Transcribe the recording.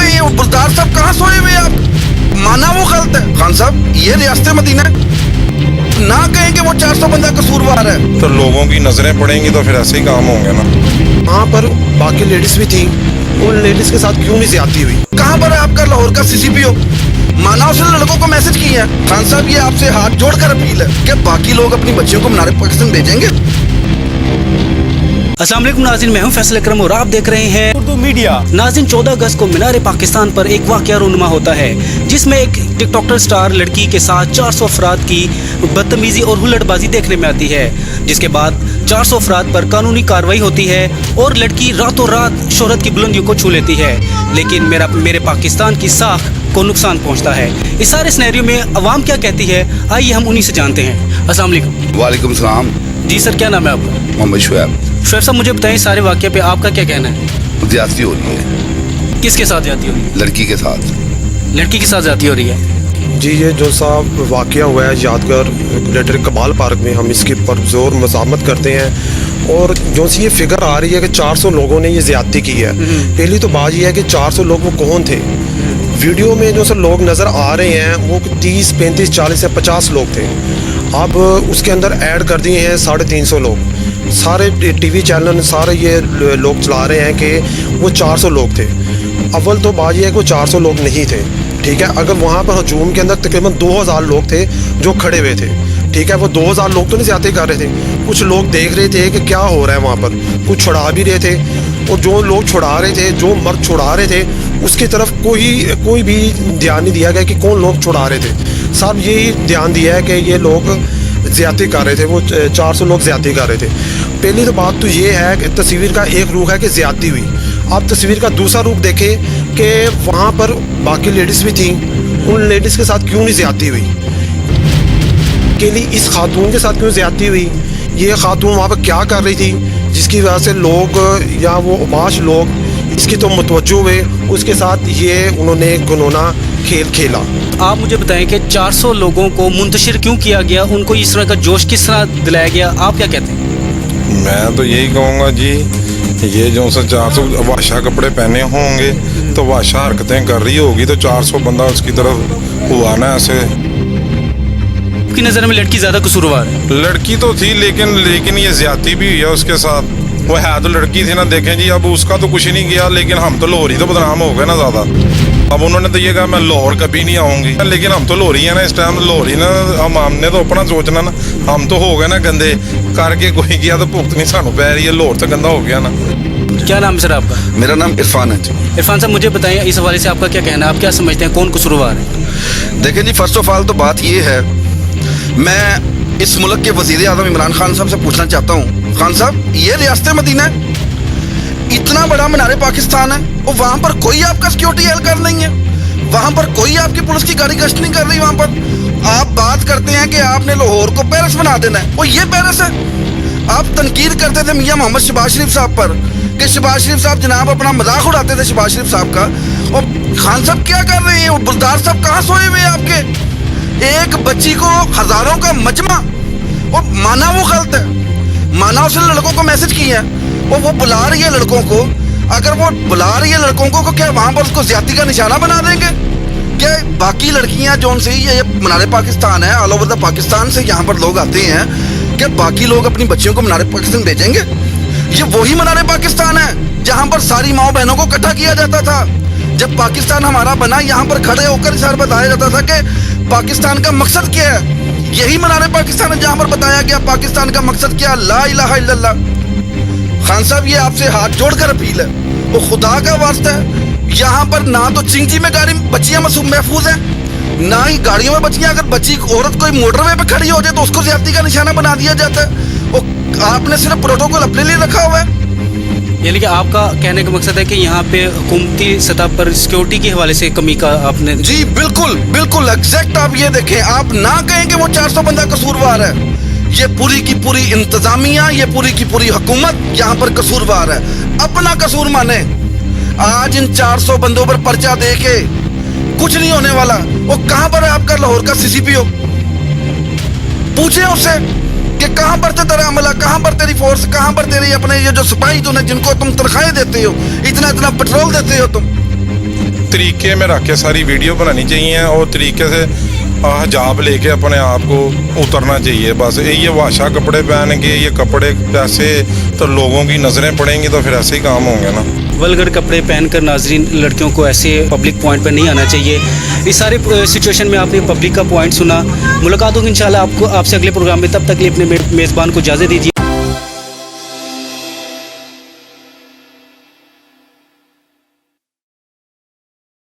रहे हैं? बुलदार साहब कहाँ सोए हुए आप? माना वो गलत है। खान साहब ये रियासत मदीना है, ना कहें कि वो 400 बंदा कसूरवार है। तो लोगों की नजरें पड़ेंगी तो फिर ऐसे ही काम होंगे ना। वहाँ पर बाकी लेडीज भी थी, उन लेडीज के साथ क्यों नहीं ज्यादती हुई? कहाँ पर है आपका लाहौर का CCPO? माना उसने लड़कों को मैसेज किया है। खान साहब ये आपसे हाथ जोड़कर अपील है कि बाकी लोग अपनी बच्चियों को मीनार पाकिस्तान भेजेंगे। अस्सलाम वालेकुम नाज़रीन, मैं हूं फैसल अकरम और आप देख रहे हैं उर्दू मीडिया। नाज़रीन, 14 अगस्त को मीनार पाकिस्तान पर एक वाक़या रूनुमा होता है जिसमें एक टिकटॉकर स्टार लड़की के साथ 400 अफराद की बदतमीजी और हुल्लड़बाजी देखने में आती है, जिसके बाद 400 अफराद पर कानूनी कार्रवाई होती है और लड़की रातों रात शोहरत की बुलंदियों को छू लेती है, लेकिन मेरे पाकिस्तान की साख को नुकसान पहुंचता है। इस सारे सिनेरियो में अवाम क्या कहती है, आइए हम उन्हीं से जानते हैं। अस्सलाम वालेकुम। वालेकुम सलाम। जी सर, क्या नाम है आपका? मोहम्मद शुएब। शुएब साहब, मुझे बताइए सारे वाक़े पे आपका क्या कहना है? ज्यादती हो रही है। किसके साथ ज्यादती हो रही है? लड़की के साथ। लड़की के साथ ज्यादती हो रही है। जी, ये जो साहब वाक़या हुआ है यादगार ग्रेटर कमाल पार्क में, हम इसकी पुरजोर मज़ामत करते हैं और जो सी ये फिगर आ रही है कि 400 लोगों ने ये ज़्यादती की है। पहली तो बात ये है कि 400 लोग वो कौन थे? वीडियो में जो सब लोग नज़र आ रहे हैं वो 30, 35, 40 या 50 लोग थे। अब उसके अंदर ऐड कर दिए हैं 350 लोग। सारे टीवी चैनल सारे ये लोग चला रहे हैं कि वो 400 लोग थे। अव्वल तो बात ये है कि वो 400 लोग नहीं थे, ठीक है। अगर वहाँ पर हजूम के अंदर तकरीबन 2000 लोग थे जो खड़े हुए थे, ठीक है। वो 2000 लोग तो नहीं ज़्यादा कर रहे थे, कुछ लोग देख रहे थे कि क्या हो रहा है वहाँ पर, कुछ छुड़ा भी रहे थे और जो लोग छुड़ा रहे थे, जो मर्द छुड़ा रहे थे, उसकी तरफ कोई भी ध्यान नहीं दिया गया कि कौन लोग छुड़ा रहे थे। सब यही ध्यान दिया है कि ये लोग ज़्यादती कर रहे थे, वो 400 लोग ज़्यादती कर रहे थे। पहली तो बात तो ये है कि तस्वीर का एक रुख है कि ज़्यादती हुई। आप तस्वीर का दूसरा रुख देखें कि वहाँ पर बाकी लेडीज़ भी थी, उन लेडीज़ के साथ क्यों नहीं ज़्यादती हुई? के लिए इस खातून के साथ क्यों ज़्यादती हुई? ये खातून वहाँ पर क्या कर रही थी जिसकी वजह से लोग या वो उबाश लोग इसकी तो मुतवज्जो हुए, उसके साथ ये उन्होंने घिनौना खेल खेला। आप मुझे बताएं कि 400 लोगों को मुंतशिर क्यों किया गया, उनको इस तरह का जोश किस तरह दिलाया गया, आप क्या कहते हैं? मैं तो यही कहूँगा जी, ये जो 400 वाशा कपड़े पहने होंगे तो वाशा हरकतें कर रही होगी तो 400 बंदा उसकी तरफ हुआ ना ऐसे। आपकी नज़र में लड़की ज़्यादा कसूरवार है? लड़की तो थी लेकिन ये ज्यादती भी हुई है उसके साथ। वो है तो लड़की थी ना, देखें जी, अब उसका तो कुछ ही नहीं किया, लेकिन हम तो लाहौरी तो बदनाम हो गए ना ज़्यादा। अब उन्होंने तो ये कहा मैं लाहौर कभी नहीं आऊँगी, लेकिन हम तो लाहौरी हैं ना इस टाइम, लाहौरी ना हमने तो अपना सोचना ना, हम तो हो गए ना गंदे करके, कोई किया तो भुगतनी सानू पै रही है, लाहौर तो गंदा हो गया ना। क्या नाम है सर आपका? मेरा नाम इरफान है जी। इरफान साहब, मुझे बताइए इस हवाले से आपका क्या कहना है, आप क्या समझते हैं कौन कसूरवार है? देखें जी, फर्स्ट ऑफ ऑल तो बात ये है, मैं इस मुल्क के वज़ीर आज़म इमरान खान साहब से पूछना चाहता हूँ, खान साहब ये रियासत मदीना है, इतना बड़ा मीनार पाकिस्तान है और वहाँ पर कोई आपका सिक्योरिटी एहलकार नहीं है, वहाँ पर कोई आपकी पुलिस की गाड़ी गश्त नहीं कर रही। वहाँ पर आप बात करते हैं कि आपने लाहौर को पेरिस बना देना है, वो ये पेरिस है। आप तनकीद करते थे मियाँ मोहम्मद शहबाज शरीफ साहब पर कि शहबाज शरीफ साहब जनाब अपना मजाक उड़ाते थे शहबाज शरीफ साहब का, और खान साहब क्या कर रहे हैं? बुलदार साहब कहाँ सोए हुए हैं आपके? एक बच्ची को हजारों का मजमा, और माना वो गलत है। माना उसने लड़कों को मैसेज किया है और वो बुला रही है लड़कों को। अगर वो बुला रही है लड़कों को क्या वहाँ पर उसको ज्यादती का निशाना बना देंगे? क्या बाकी लड़कियाँ जो से ये मीनार पाकिस्तान है, ऑल ओवर द पाकिस्तान से यहाँ पर लोग आते हैं, क्या बाकी लोग अपनी बच्चियों को मीनार पाकिस्तान भेजेंगे? ये वही मीनार पाकिस्तान है जहाँ पर सारी माओ बहनों को इकट्ठा किया जाता था। जब पाकिस्तान हमारा बना, यहाँ पर खड़े होकर इस बताया जाता था कि पाकिस्तान का मकसद क्या है। यही मीनार पाकिस्तान है जहाँ पर बताया गया पाकिस्तान का मकसद क्या, ला इलाहा इल्लल्लाह। खान साहब, ये आपसे हाथ जोड़कर अपील है, वो खुदा का वास्ता है, यहाँ पर ना तो चिंची में गाड़ी बच्चियाँ महफूज है, ना ही गाड़ियों में बच्चियाँ। अगर बच्ची औरत कोई मोटरवे पे खड़ी हो जाए तो उसको ज्यादती का निशाना बना दिया जाता है। वो आपने सिर्फ प्रोटोकॉल अपने लिए रखा हुआ है। यानी कि आपका कहने का मकसद है कि यहाँ पे हुकूमती सतह पर सिक्योरिटी के हवाले से कमी का आपने? जी बिल्कुल बिल्कुल एग्जैक्ट। आप ये देखें, आप ना कहें कि वो 400 बंदा कसूरवार है, ये पूरी की पूरी इंतजामिया, ये पूरी की पूरी हुकूमत यहाँ पर कसूरवार है। अपना कसूर माने। आज इन 400 बंदों पर पर्चा दे के कुछ नहीं होने वाला। वो कहाँ पर है आपका लाहौर का CCPO? पूछे उससे कि कहाँ पर तेरा अमला, कहाँ पर तेरी फोर्स, कहाँ पर तेरी अपने ये जो सिपाही तूने जिनको तुम तनख्वाहें देते हो, इतना इतना पेट्रोल देते हो तुम। तरीके में रख के सारी वीडियो बनानी चाहिए और तरीके से हिजाब लेके अपने आप को उतरना चाहिए। बस ये वाशा कपड़े पहन के ये कपड़े ऐसे तो लोगों की नज़रें पड़ेंगी तो फिर ऐसे ही काम होंगे ना। वल्गर कपड़े पहनकर नाजरीन लड़कियों को ऐसे पब्लिक पॉइंट पर नहीं आना चाहिए। इस सारे सिचुएशन में आपने पब्लिक का पॉइंट सुना। मुलाकात होगी इंशाल्लाह आपसे अगले प्रोग्राम में, तब तक के लिए अपने मेज़बान को इजाज़त दीजिए।